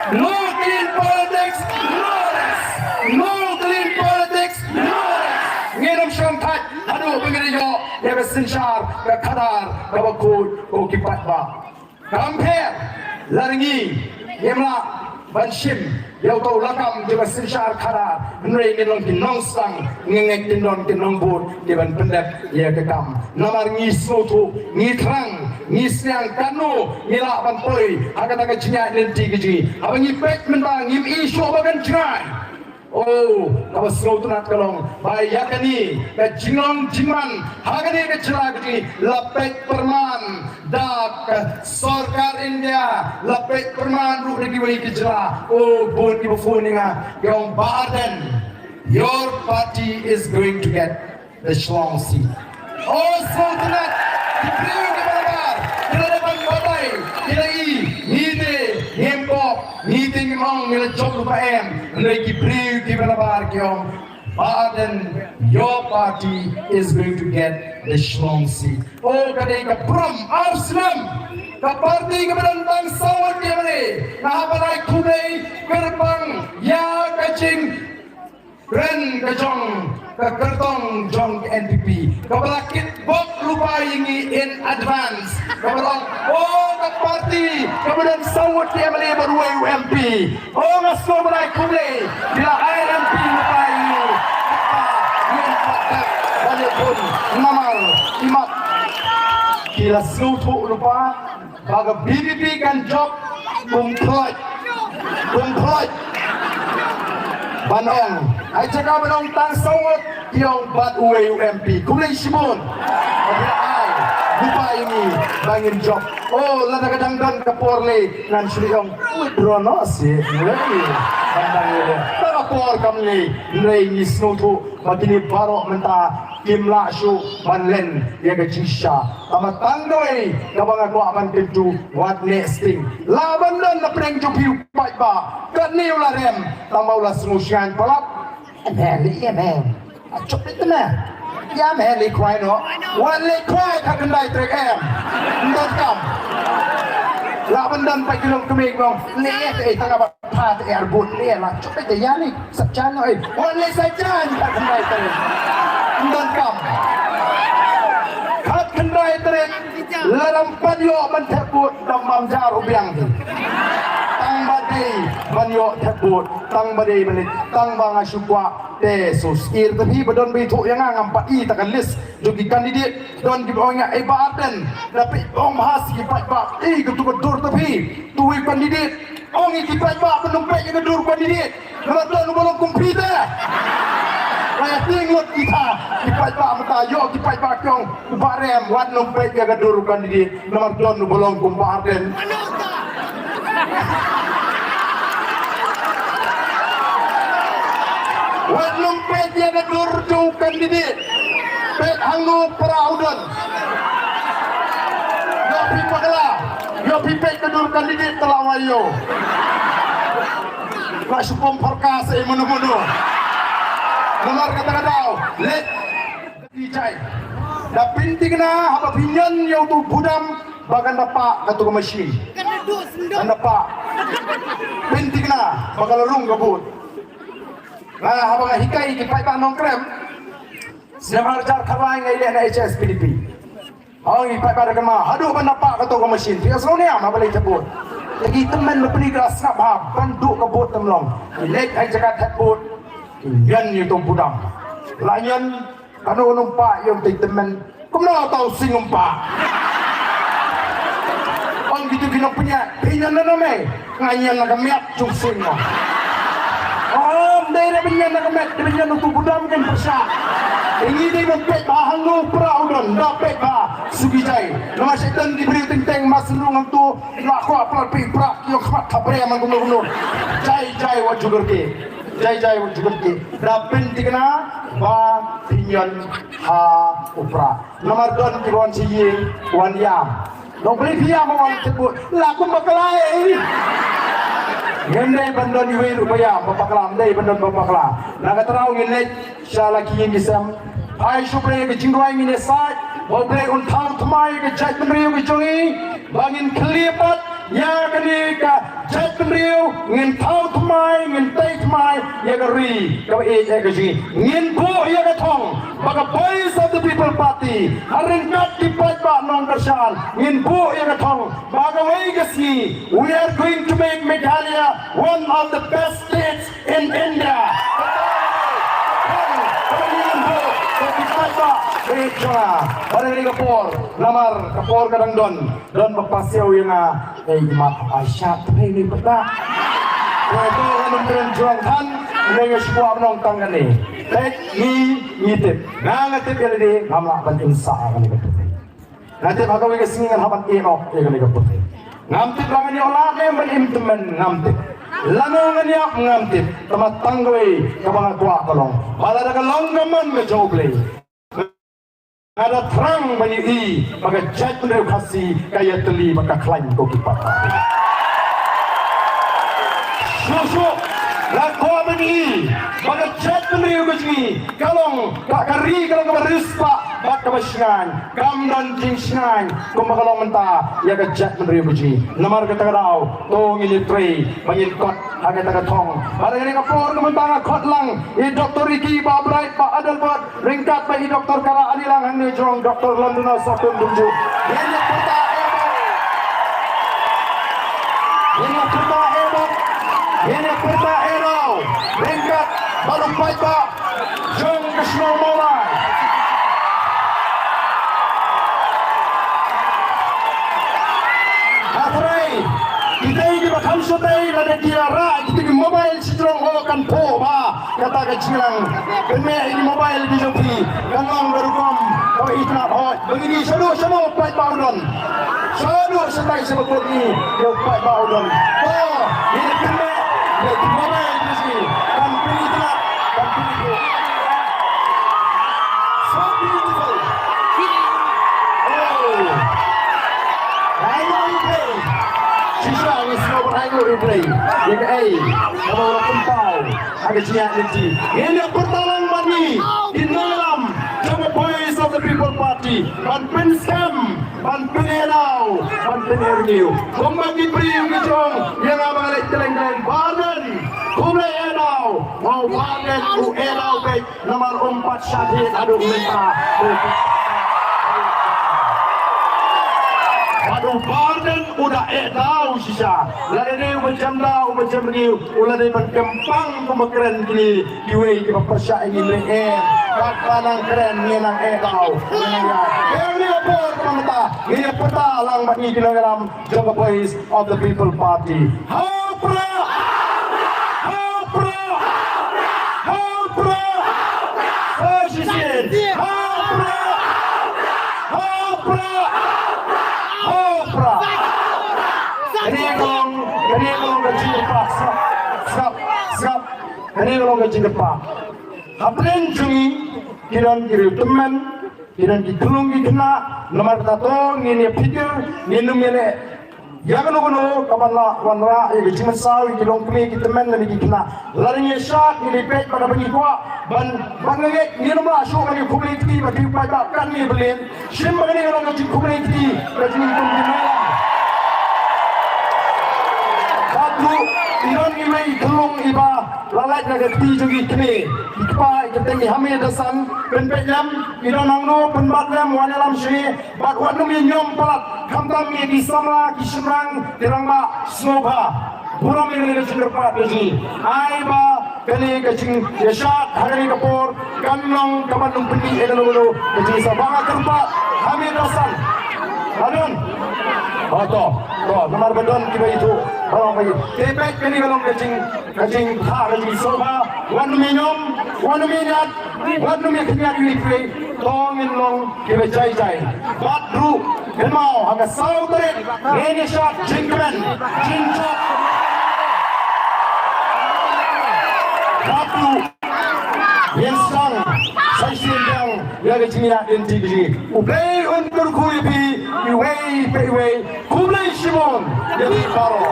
No clean politics, no less. No clean politics, no less. Nginom siyang tat, ano pangirayo, yaga sinsyar, kadar, kabakod, o kipat ba. Kampir, laringi, yamla, banshim, yaw tau lakam, yaga sinsyar kadar, nray nilong kinong sang, ngengek tinong bud, yaban pendek, yaga kam. Namar ngisnoto, ngitrang, ngisnyang kanu ngila bantoy agak-agak jenyak nanti keji abang ipek mentang ngim isu bagan jengai oh kawas ngau tunat kalong bayakani ke jingong jingman hagani ke celah keji lapek perman dak sarkar India lapek perman ruh lagi wali ke celah oh bon ki bufuninga yung baden your party is going to get the Shillong seat oh ngau tunat diberi meeting among nila job pa naki priv ki balabar kyong Baden your party is going to get the Shillong seat oh kadai ka pram arsalam ka party ka berantang sawat dia mane na balai khudai gerbang ya kacing Ren kajong kertong jong NPP kabalakit bok lupa ini in advance kabalang oh ka party kemudian sawat dia mali berway UMP oh ngasko balai kumle bila IMP lupa ini apa yang banyak pun namal imat kila sutu lupa baga BBB kan job kumplot Banong, ay cakap banong tang sawat yang bat uwe UMP. Kumulay sibon. Ay, lupa ini bangin job. Oh, lada kadang-kadang kaporle nan siyong drono si. Mulai bandang ini. Kapor kami nilai nisnutu magini baro menta kimla syu manlen ya kecisa. Tamat tanggoi kabang aku aman pintu what nesting. Laban dan napreng jupi upai ba. Kaniu la rem tamaulah smusyan palap. Emeli emel. Acok itu na. Ya meli kwai no. Wan le kwai kakandai trek Ndot kam. Laban dan pai kilong kemik bang. Le tangga pha arbut le la cok itu ya ni sapchan no. Wan le sajan kakandai trek. Ndot kam. Kakandai trek. Lalam padyo man thebut damam jaru biang tu. Tang badai banyo thebut tang badai balik tang banga syukwa tesus ir tapi badon bitu yang ngampat I takkan list jogi kandidat don di bawahnya Baden tapi ong has ki pat I ketur tapi tuwi kandidat ong ki pat penumpang yang kedur kandidat kalau don bolong komputer Raya tinggot kita di pat mata yo di pat kyong barem wan numpang yang kedur kandidat nomor don bolong komputer Wan lumpet yang kedur jauh kandidat pet hangu peraudan Yopi pagala Yopi pet kedur kandidat telawayo Rasupom perkasa menu-menu Nomor kata-kata let dijai dah pinting na apa pinyan yang tu budam bagan dapat katu mesin kan dapat pinting na bakal rung kabut nah apa hikai kipai tanong krem siapa jar kawai ngai le na HSPDP oh kipai pada kema aduh pendapat katu mesin dia selalu ni am apa lagi cabut lagi teman lepni kelas nak bah banduk kabut temlong lek ai jagat kabut yan itu budam layan kanu numpak yang teman kumna tahu sing numpak ang gitu kinong punya pinyan na name ngayon nagamiat yung sing mo oh dahil na pinyan nagamiat pinyan nung budam kan persa ini di mempet bahang lu peraudan dapat bah sugijay nama setan diberi tenteng maslung tu laku apal piprak yung khamat kabre man guno jai wajugerti jai wajugerti dapin tigna ba pinyan ha upra nomor don kiron siyi wan yam dong beli dia mau sebut laku bakalai ngendai bandon iwe rupaya bapakala ndai bandon bapakala naga terau ngendai shala kiyen gisam ai supre ke jingwai ngine sai bobre un thang thmai ke chai penriu ke chongi bangin klipat ya kini ka jet penriu ngin thau thmai ngin tei thmai ya ka ri ka ya ka ji ngin bu ya ka thong baka voice of the people party harin kat di pa nong kersan ngin bu ya ka thong baka wai ka si we are going to make Meghalaya one of the best states in India. Orang ini kapor, lamar kapor kadang don berpasau yang mat Aisyah ini betul. Itu orang berjuangkan dengan sebuah penonton ini. Tek ni tip, ngatip yang ini ngamla penting sah kan itu. Nanti bagaimana kesini habat enok yang ini kapor. Ngamtip langan ni olah ni berimplement ngamtip. Lanongan ni ngamtip, temat tanggui kabangan tua tolong. Pada ada kelonggaman mencoblay. Ada terang bagi i, maka jat meneru kasih kaya teli maka klaim kau kipat. Susuk, lakwa bagi i, maka jat meneru kasih kalong kak kari kalong keberispa bak kebasngan, kamdan jingsngan, kumpakalong mentah ya ke jat meneru kasih. Namar kata kadau, tong ini tray, banyin kot agak tak tong. Pada ini kapor kementang kot lang, i Dr. Riki Pak Bright Pak Adelbert ringkat bagi Dr. Kara Adilang hang ni jong Dr. Londona Sokun Dunju. Ini perta erau ringkat balung Pak jong Krishnal Maulai. Atrai kita ini bakal sutai lada tiara kita di mobile sitrong kan po ba kata kecilang kene ini mobile di joki kangang berukom kau itna hot begini sadu pai baudon sadu setai sebetulnya ni yo pai baudon oh ini kene di mobile di sini kan pilih itna kan pilih so beautiful oh sisa ni semua berayu replay. Yang kalau orang kempau ada siap nanti. Ini pertalang bani di dalam Jama Voice of the People Party. Banpen scam, banpen elau, banpen erniu. Kembali priu kejong yang abang lek teleng-teleng badan. Kumlai elau, mau badan ku elau baik nomor 4 syahid adung mentah. Aduh badan udah tahu sisa. Lalu ni macam ni, ulah ni berkembang pemekaran kini diwei kita persia ini leher. Kadang keren ni nang tahu. Ini apa teman-teman? Ini peta lang bagi kita dalam Jama Voice of the People Party. Hapra, hapra, hapra, fashion, hapra, hapra. Ini kalau gaji depan, sap. Ini kalau gaji depan. Apren jungi, kiran kiri teman, kiran ditulungi kena, nomor satu ini pikir, minum ini. Ya kan kapan wanra, ya gaji mesal, kilong kami kita teman lagi kena. Larinya syak, ini pet pada bagi kuat. Bangga ni nama asal lagi kubli ti bagi pada kan ni belen. Sim bagi kalau gaji kubli ti, gaji ni pun dimana. Iron imai tulung iba lalai naga ti jogi kini ipa ketengi hamil dasan penpejam iron angno penbatlam wanelam sri bat wanu minyom palat kamtam mi bisamla kishrang dirangba snoba buram ini kecenderpat lagi aiba kini kecing yashat hari kapor kanlong kamanung pendi edalulu kecing sabanga terpat hamil dasan adon toh nomor bedon kita itu kalau bagi tepek kini kalau kacing thar di soba one minute kenyat ini free tongin long kita jai badru mau agak saudara ini shot jingkran jingkran badru yang sang saya yang yang kecilnya inti kecil ublay untuk kuipi iway kumlay Shimon yang baru